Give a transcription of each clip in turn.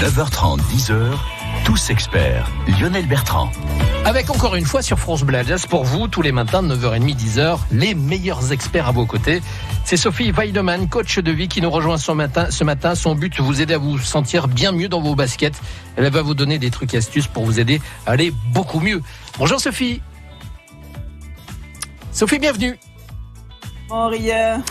9h30, 10h, tous experts. Lionel Bertrand. Avec encore une fois sur France Bleu Alsace pour vous, tous les matins de 9h30, 10h, les meilleurs experts à vos côtés. C'est Sophie Weidemann, coach de vie, qui nous rejoint ce matin. Son but, vous aider à vous sentir bien mieux dans vos baskets. Elle va vous donner des trucs et astuces pour vous aider à aller beaucoup mieux. Bonjour Sophie. Sophie, bienvenue. Rien.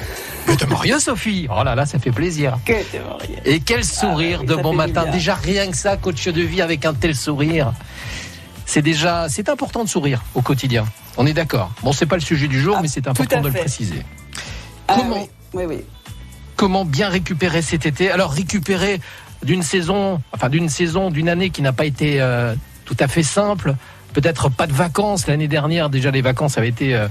Que de rien, Sophie. Oh là là, ça fait plaisir. Que de rien. Et quel sourire de bon matin. Déjà rien que ça, coach de vie avec un tel sourire. C'est important de sourire au quotidien. On est d'accord. Bon, c'est pas le sujet du jour, mais c'est important de le préciser. Comment bien récupérer cet été? Alors, récupérer d'une année qui n'a pas été tout à fait simple. Peut-être pas de vacances. L'année dernière, déjà, les vacances avaient été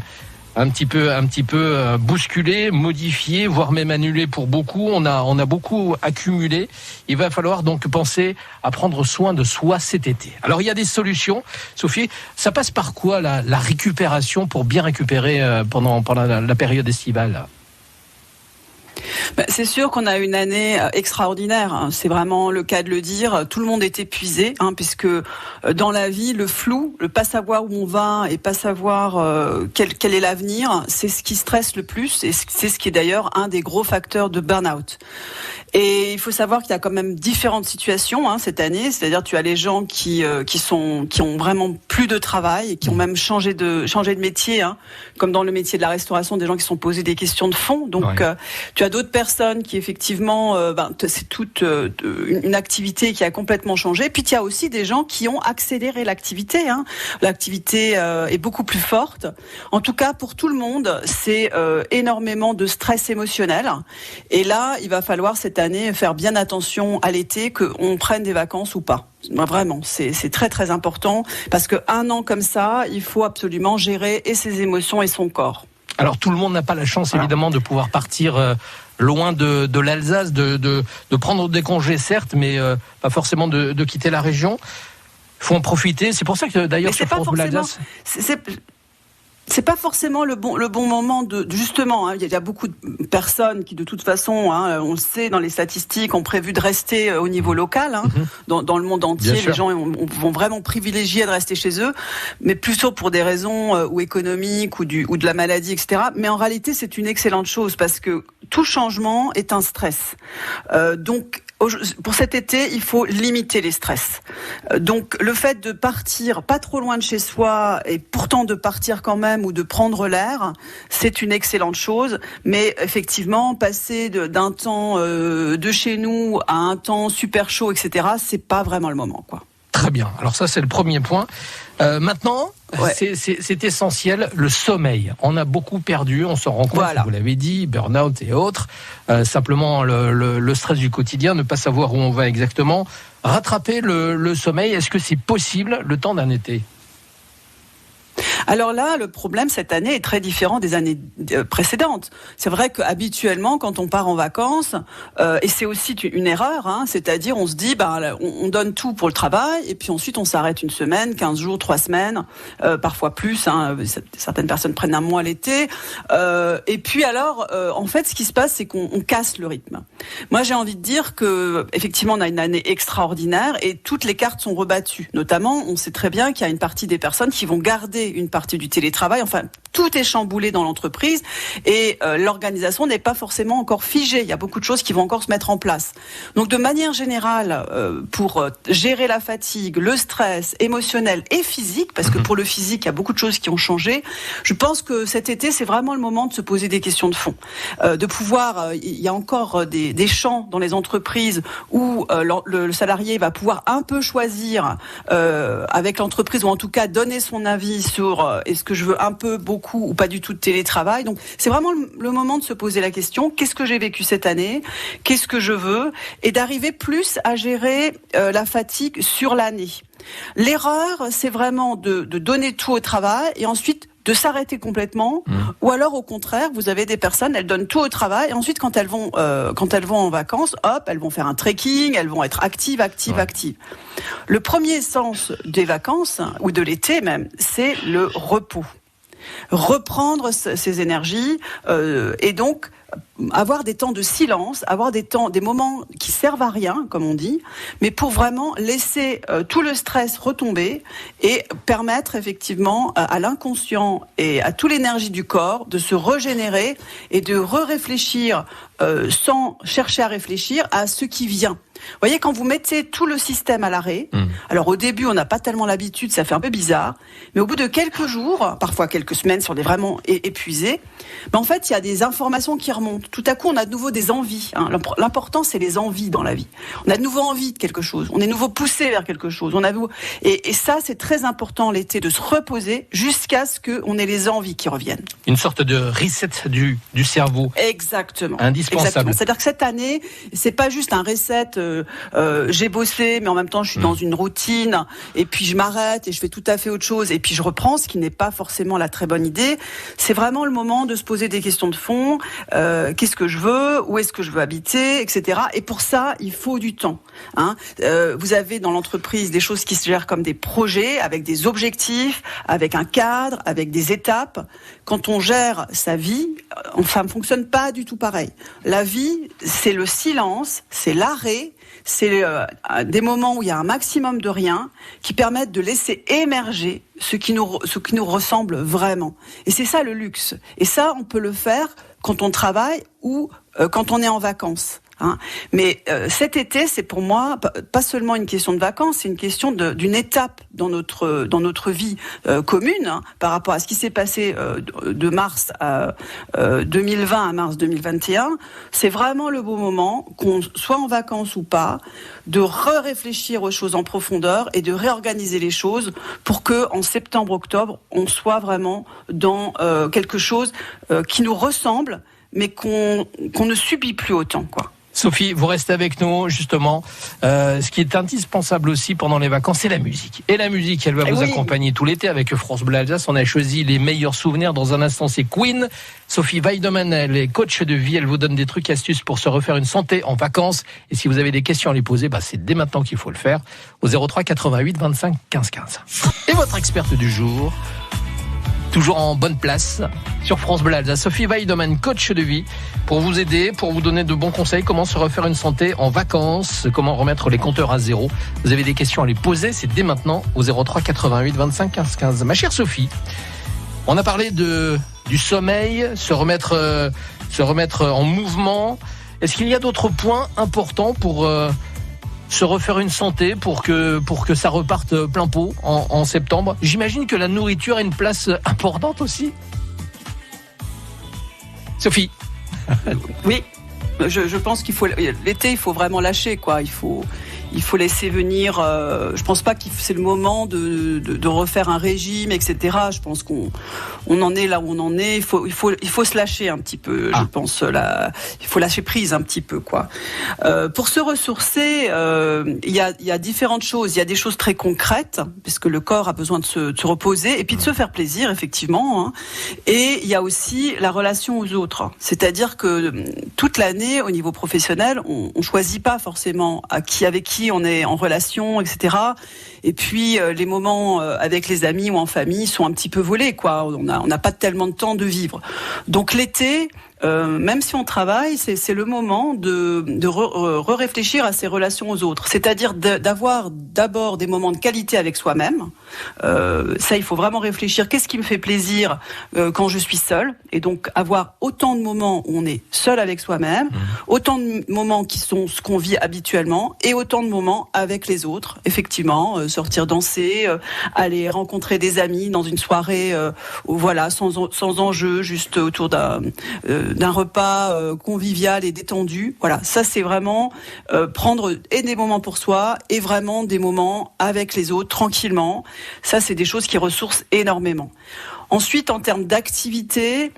un petit peu bousculées, modifiées, voire même annulées pour beaucoup. On a beaucoup accumulé. Il va falloir donc penser à prendre soin de soi cet été. Alors, il y a des solutions. Sophie, ça passe par quoi la récupération pour bien récupérer pendant la période estivale? C'est sûr qu'on a une année extraordinaire, c'est vraiment le cas de le dire. Tout le monde est épuisé, puisque dans la vie, le flou, le pas savoir où on va et pas savoir quel est l'avenir, c'est ce qui stresse le plus et c'est ce qui est d'ailleurs un des gros facteurs de burn-out. Et il faut savoir qu'il y a quand même différentes situations cette année, c'est-à-dire tu as les gens qui ont vraiment plus de travail et qui ont même changé de métier, comme dans le métier de la restauration, des gens qui se sont posés des questions de fond. Donc tu as d'autres personnes qui effectivement, c'est toute une activité qui a complètement changé. Puis il y a aussi des gens qui ont accéléré l'activité. L'activité est beaucoup plus forte. En tout cas, pour tout le monde, c'est énormément de stress émotionnel. Et là, il va falloir cette année faire bien attention à l'été, qu'on prenne des vacances ou pas. Vraiment, c'est très très important parce qu'un an comme ça, il faut absolument gérer et ses émotions et son corps. Alors tout le monde n'a pas la chance évidemment de pouvoir partir loin de l'Alsace, de prendre des congés certes, mais pas forcément de quitter la région. Il faut en profiter. C'est pour ça que d'ailleurs sur France Bleu Alsace... C'est pas forcément le bon moment justement. Il y a beaucoup de personnes qui de toute façon, on le sait dans les statistiques, ont prévu de rester au niveau local. Dans le monde entier, les gens vont vraiment privilégier de rester chez eux, mais plutôt pour des raisons ou économiques ou de la maladie, etc. Mais en réalité, c'est une excellente chose parce que tout changement est un stress. Donc pour cet été, il faut limiter les stress. Donc, le fait de partir pas trop loin de chez soi et pourtant de partir quand même ou de prendre l'air, c'est une excellente chose. Mais effectivement, passer d'un temps de chez nous à un temps super chaud, etc., c'est pas vraiment le moment, quoi. Très bien. Alors ça, c'est le premier point. Maintenant, c'est essentiel, le sommeil. On a beaucoup perdu, on s'en rend compte, vous l'avez dit, burn-out et autres. Simplement, le stress du quotidien, ne pas savoir où on va exactement. Rattraper le sommeil, est-ce que c'est possible le temps d'un été ? Alors là, le problème cette année est très différent des années précédentes. C'est vrai qu'habituellement, quand on part en vacances, et c'est aussi une erreur, c'est-à-dire on se dit, on donne tout pour le travail, et puis ensuite on s'arrête une semaine, 15 jours, 3 semaines, parfois plus. Certaines personnes prennent un mois l'été. Et puis alors, en fait, ce qui se passe, c'est qu'on casse le rythme. Moi, j'ai envie de dire que effectivement, on a une année extraordinaire et toutes les cartes sont rebattues. Notamment, on sait très bien qu'il y a une partie des personnes qui vont garder une partie du télétravail. Enfin, tout est chamboulé dans l'entreprise et l'organisation n'est pas forcément encore figée. Il y a beaucoup de choses qui vont encore se mettre en place. Donc, de manière générale, pour gérer la fatigue, le stress émotionnel et physique, parce que pour le physique, il y a beaucoup de choses qui ont changé, je pense que cet été, c'est vraiment le moment de se poser des questions de fond. De pouvoir, il y a encore des champs dans les entreprises où le salarié va pouvoir un peu choisir avec l'entreprise, ou en tout cas donner son avis sur est-ce que je veux un peu, beaucoup ou pas du tout de télétravail. Donc c'est vraiment le moment de se poser la question, qu'est-ce que j'ai vécu cette année, qu'est-ce que je veux, et d'arriver plus à gérer la fatigue sur l'année. L'erreur, c'est vraiment de donner tout au travail et ensuite de s'arrêter complètement, ou alors au contraire, vous avez des personnes, elles donnent tout au travail, et ensuite quand elles vont en vacances, hop, elles vont faire un trekking, elles vont être actives. Le premier sens des vacances, ou de l'été même, c'est le repos. reprendre ces énergies et donc avoir des temps de silence, avoir des moments qui servent à rien, comme on dit, mais pour vraiment laisser tout le stress retomber et permettre effectivement à l'inconscient et à toute l'énergie du corps de se régénérer et de réfléchir sans chercher à réfléchir à ce qui vient. Vous voyez, quand vous mettez tout le système à l'arrêt, alors au début, on n'a pas tellement l'habitude, ça fait un peu bizarre, mais au bout de quelques jours, parfois quelques semaines, si on est vraiment épuisé, en fait, il y a des informations qui remontent. Tout à coup, on a de nouveau des envies. L'important, c'est les envies dans la vie. On a de nouveau envie de quelque chose, on est de nouveau poussé vers quelque chose. Et ça, c'est très important l'été, de se reposer jusqu'à ce qu'on ait les envies qui reviennent. Une sorte de reset du cerveau. Exactement. Indispensable. Exactement. C'est-à-dire que cette année, c'est pas juste un reset. J'ai bossé, mais en même temps, je suis dans une routine, et puis je m'arrête et je fais tout à fait autre chose, et puis je reprends, ce qui n'est pas forcément la très bonne idée. C'est vraiment le moment de se poser des questions de fond. Qu'est-ce que je veux? Où est-ce que je veux habiter? Etc. Et pour ça, il faut du temps. Vous avez dans l'entreprise des choses qui se gèrent comme des projets, avec des objectifs, avec un cadre, avec des étapes. Quand on gère sa vie, ça ne fonctionne pas du tout pareil. La vie, c'est le silence, c'est l'arrêt, c'est des moments où il y a un maximum de rien qui permettent de laisser émerger ce qui nous ressemble vraiment. Et c'est ça le luxe. Et ça, on peut le faire quand on travaille ou quand on est en vacances. Mais cet été, c'est pour moi pas seulement une question de vacances, c'est une question d'une étape dans notre vie commune, par rapport à ce qui s'est passé de mars 2020 à mars 2021. C'est vraiment le beau moment, qu'on soit en vacances ou pas, de réfléchir aux choses en profondeur et de réorganiser les choses pour que en septembre-octobre, on soit vraiment dans quelque chose qui nous ressemble, mais qu'on ne subit plus autant, quoi. Sophie, vous restez avec nous, justement. Ce qui est indispensable aussi pendant les vacances, c'est la musique. Et la musique, elle va vous accompagner tout l'été avec France Bleu Alsace. On a choisi les meilleurs souvenirs. Dans un instant, c'est Queen. Sophie Weidemann, elle est coach de vie. Elle vous donne des trucs, astuces pour se refaire une santé en vacances. Et si vous avez des questions à lui poser, c'est dès maintenant qu'il faut le faire. Au 03 88 25 15 15. Et votre experte du jour, toujours en bonne place sur France Bleu Alsace, Sophie Weidemann, coach de vie, pour vous aider, pour vous donner de bons conseils, comment se refaire une santé en vacances, comment remettre les compteurs à zéro. Vous avez des questions à lui poser, c'est dès maintenant au 03 88 25 15 15. Ma chère Sophie, on a parlé du sommeil, se remettre en mouvement. Est-ce qu'il y a d'autres points importants pour se refaire une santé, pour que ça reparte plein pot en septembre? J'imagine que la nourriture a une place importante aussi. Sophie. Oui, je pense qu'il faut l'été, il faut vraiment lâcher, quoi. Il faut laisser venir. Je pense pas que c'est le moment de refaire un régime, etc. Je pense qu'on en est là où on en est. Il faut se lâcher un petit peu. Je pense il faut lâcher prise un petit peu, quoi. Pour se ressourcer, il y a différentes choses. Il y a des choses très concrètes, parce que le corps a besoin de se reposer et puis de se faire plaisir, effectivement. Et il y a aussi la relation aux autres. C'est-à-dire que toute l'année, au niveau professionnel, on choisit pas forcément avec qui on est en relation, etc. Et puis les moments avec les amis ou en famille sont un petit peu volés, quoi. On n'a pas tellement de temps de vivre. Donc l'été, même si on travaille, c'est le moment de réfléchir à ses relations aux autres. C'est-à-dire d'avoir d'abord des moments de qualité avec soi-même. Ça, il faut vraiment réfléchir. Qu'est-ce qui me fait plaisir quand je suis seule? Et donc avoir autant de moments où on est seul avec soi-même, autant de moments qui sont ce qu'on vit habituellement, et autant de moments avec les autres. Effectivement, sortir danser, aller rencontrer des amis dans une soirée, sans enjeu, juste autour d'un repas convivial et détendu. Voilà, ça c'est vraiment prendre des moments pour soi et vraiment des moments avec les autres tranquillement. Ça, c'est des choses qui ressourcent énormément. Ensuite, en termes d'activité,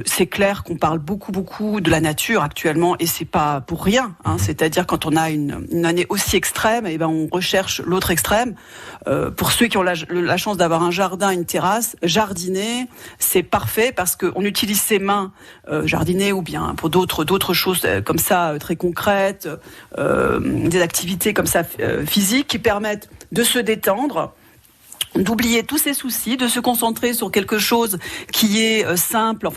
c'est clair qu'on parle beaucoup de la nature actuellement, et c'est pas pour rien. C'est-à-dire quand on a une année aussi extrême, on recherche l'autre extrême. Pour ceux qui ont la chance d'avoir un jardin, une terrasse, jardiner, c'est parfait parce qu'on utilise ses mains, jardiner, ou bien pour d'autres choses comme ça très concrètes, des activités comme ça physiques qui permettent de se détendre. d'oublier tous ces soucis, de se concentrer sur quelque chose qui est simple,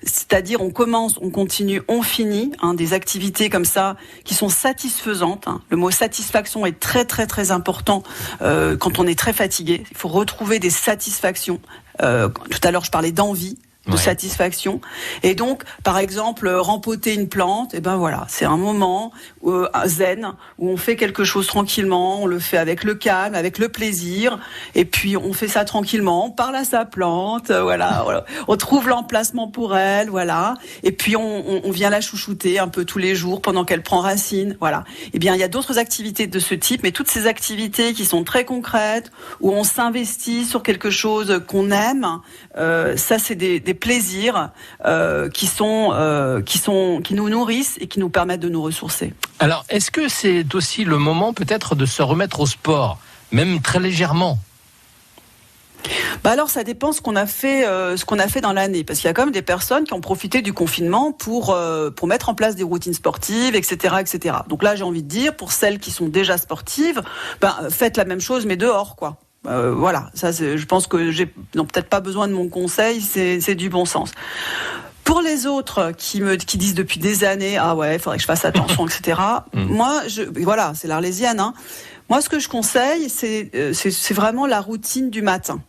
c'est-à-dire on commence, on continue, on finit, des activités comme ça qui sont satisfaisantes. Le mot satisfaction est très très très important quand on est très fatigué. Il faut retrouver des satisfactions. Tout à l'heure je parlais d'envie, de satisfaction. Et donc, par exemple, rempoter une plante, et ben voilà, c'est un moment zen où on fait quelque chose tranquillement, on le fait avec le calme, avec le plaisir, et puis on fait ça tranquillement, on parle à sa plante, voilà. On trouve l'emplacement pour elle, voilà, et puis on vient la chouchouter un peu tous les jours pendant qu'elle prend racine, voilà. Eh bien, il y a d'autres activités de ce type, mais toutes ces activités qui sont très concrètes, où on s'investit sur quelque chose qu'on aime, ça c'est des plaisirs qui nous nourrissent et qui nous permettent de nous ressourcer. Alors, est-ce que c'est aussi le moment peut-être de se remettre au sport, même très légèrement ? Alors ça dépend ce qu'on a fait dans l'année, parce qu'il y a quand même des personnes qui ont profité du confinement pour mettre en place des routines sportives, etc., etc. Donc là, j'ai envie de dire, pour celles qui sont déjà sportives, faites la même chose mais dehors, quoi. Voilà, ça, je pense que j'ai peut-être pas besoin de mon conseil, c'est du bon sens. Pour les autres qui disent depuis des années, il faudrait que je fasse attention, etc. Moi, c'est l'Arlésienne. Moi, ce que je conseille, c'est vraiment la routine du matin.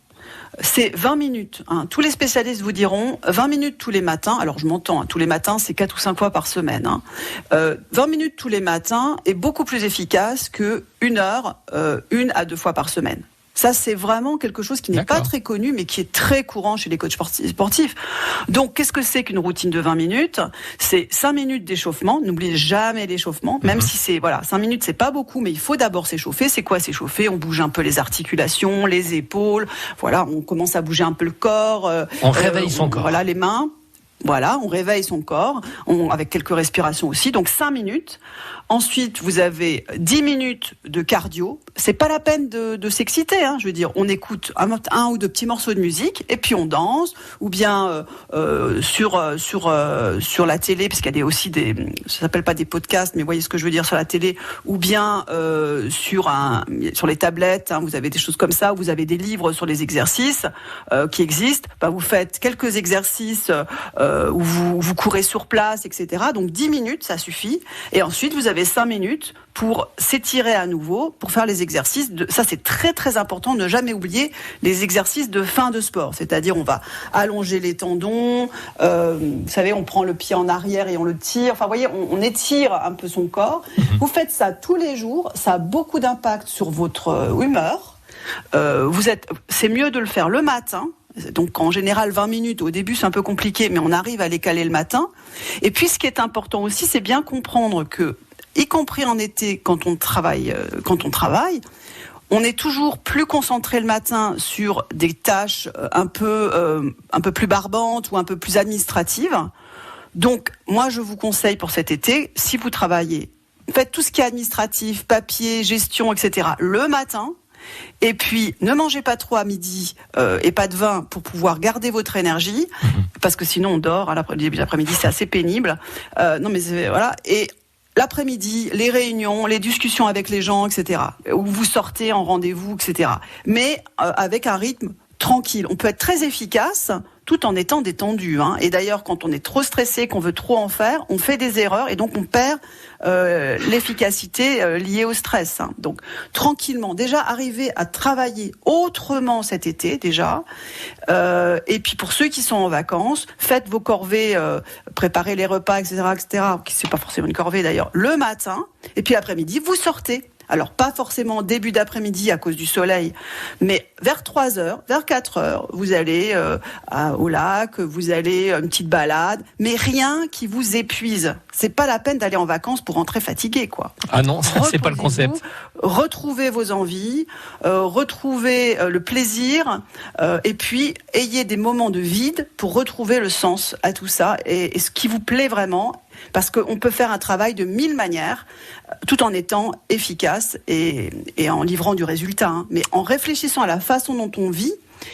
C'est 20 minutes. Tous les spécialistes vous diront 20 minutes tous les matins. Alors je m'entends, tous les matins, c'est 4 ou 5 fois par semaine. 20 minutes tous les matins est beaucoup plus efficace que 1 heure, 1 à 2 fois par semaine. Ça, c'est vraiment quelque chose qui n'est pas très connu, mais qui est très courant chez les coachs sportifs. Donc, qu'est-ce que c'est qu'une routine de 20 minutes ? C'est 5 minutes d'échauffement. N'oubliez jamais l'échauffement, même si 5 minutes, c'est pas beaucoup, mais il faut d'abord s'échauffer. C'est quoi s'échauffer ? On bouge un peu les articulations, les épaules. Voilà, on commence à bouger un peu le corps. On réveille son corps. Voilà, les mains. Voilà, on réveille son corps, avec quelques respirations aussi. Donc 5 minutes. Ensuite, vous avez 10 minutes de cardio. C'est pas la peine de s'exciter, je veux dire. On écoute un ou deux petits morceaux de musique et puis on danse, ou bien sur la télé, parce qu'il y a aussi ça s'appelle pas des podcasts, mais vous voyez ce que je veux dire, sur la télé, ou bien sur les tablettes. Vous avez des choses comme ça. Où vous avez des livres sur les exercices qui existent. Vous faites quelques exercices où vous courez sur place, etc. Donc 10 minutes, ça suffit. Et ensuite, vous avez 5 minutes pour s'étirer à nouveau, pour faire les exercices. Ça, c'est très, très important. Ne jamais oublier les exercices de fin de sport. C'est-à-dire, on va allonger les tendons. Vous savez, on prend le pied en arrière et on le tire. Enfin, vous voyez, on étire un peu son corps. Vous faites ça tous les jours. Ça a beaucoup d'impact sur votre humeur. C'est mieux de le faire le matin. Donc en général 20 minutes, au début c'est un peu compliqué, mais on arrive à les caler le matin. Et puis ce qui est important aussi, c'est bien comprendre que, y compris en été, quand on travaille, on est toujours plus concentré le matin sur des tâches un peu plus barbantes ou un peu plus administratives. Donc moi je vous conseille pour cet été, si vous travaillez, faites tout ce qui est administratif, papier, gestion, etc. le matin. Et puis, ne mangez pas trop à midi et pas de vin pour pouvoir garder votre énergie, parce que sinon on dort. L'après-midi, c'est assez pénible. Voilà. Et l'après-midi, les réunions, les discussions avec les gens, etc. Où vous sortez en rendez-vous, etc. Mais avec un rythme tranquille. On peut être très efficace tout en étant détendu. Et d'ailleurs, quand on est trop stressé, qu'on veut trop en faire, on fait des erreurs et donc on perd l'efficacité liée au stress. Donc, tranquillement, déjà arriver à travailler autrement cet été, déjà. Et puis, pour ceux qui sont en vacances, faites vos corvées, préparez les repas, etc., c'est pas forcément une corvée d'ailleurs, le matin. Et puis, l'après-midi, vous sortez. Alors, pas forcément début d'après-midi à cause du soleil, mais vers 3h, vers 4h, vous allez au lac, vous allez une petite balade, mais rien qui vous épuise. C'est pas la peine d'aller en vacances pour rentrer fatigué, quoi. Ah non, ça, c'est pas le concept. Retrouvez vos envies, retrouvez le plaisir, et puis ayez des moments de vide pour retrouver le sens à tout ça et ce qui vous plaît vraiment. Parce qu'on peut faire un travail de 1000 manières, tout en étant efficace et en livrant du résultat. Mais en réfléchissant à la façon dont on vit,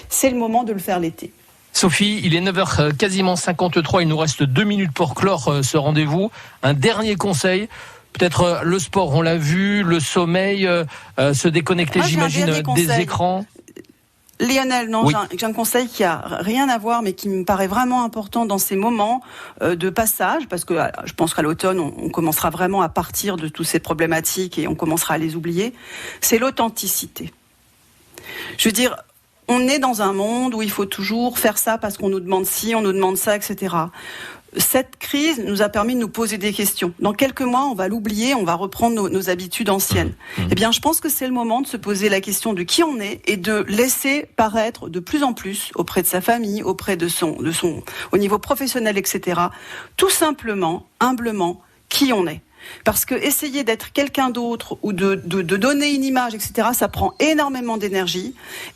c'est le moment de le faire l'été. Sophie, il est 9h quasiment 53, il nous reste 2 minutes pour clore ce rendez-vous. Un dernier conseil, peut-être le sport, on l'a vu, le sommeil, se déconnecter, j'imagine, des écrans. Lionel, non, Oui. j'ai un conseil qui a rien à voir, mais qui me paraît vraiment important dans ces moments de passage, parce que je pense qu'à l'automne, on commencera vraiment à partir de toutes ces problématiques et on commencera à les oublier. C'est l'authenticité. Je veux dire, on est dans un monde où il faut toujours faire ça parce qu'on nous demande ci, on nous demande ça, etc. Cette crise nous a permis de nous poser des questions. Dans quelques mois, on va l'oublier, on va reprendre nos habitudes anciennes. Eh bien, je pense que c'est le moment de se poser la question de qui on est et de laisser paraître de plus en plus auprès de sa famille, auprès de son, au niveau professionnel, etc. Tout simplement, humblement, qui on est. Parce que essayer d'être quelqu'un d'autre ou de donner une image, etc., ça prend énormément d'énergie.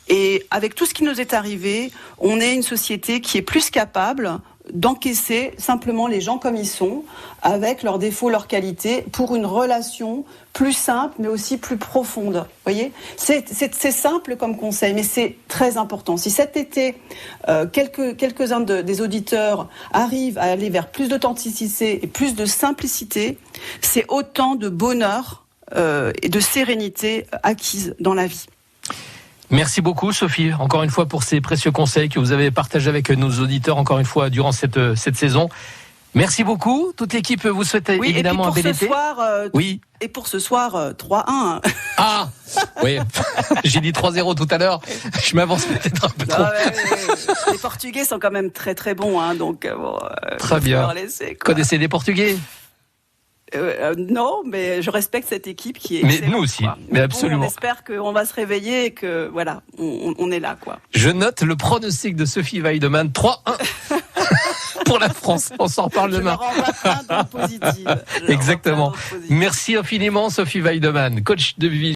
Et avec tout ce qui nous est arrivé, on est une société qui est plus capable d'encaisser simplement les gens comme ils sont, avec leurs défauts, leurs qualités, pour une relation plus simple, mais aussi plus profonde. Vous voyez, c'est simple comme conseil, mais c'est très important. Si cet été, quelques-uns des auditeurs arrivent à aller vers plus d'authenticité et plus de simplicité, c'est autant de bonheur et de sérénité acquise dans la vie. Merci beaucoup Sophie, encore une fois pour ces précieux conseils que vous avez partagés avec nos auditeurs, encore une fois durant cette saison. Merci beaucoup, toute l'équipe vous souhaite évidemment un bel été. Oui. Et pour ce soir, 3-1. Ah oui, j'ai dit 3-0 tout à l'heure, je m'avance peut-être un peu trop. Les Portugais sont quand même très très bons, hein, donc bon, très bien. Laisser, connaissez les Portugais? Non, mais je respecte cette équipe qui est. Mais nous aussi, mais absolument. Bon, on espère qu'on va se réveiller et que voilà, on est là, quoi. Je note le pronostic de Sophie Weideman, 3-1 pour la France. On s'en reparle demain. Exactement. Merci infiniment, Sophie Weideman, coach de vie.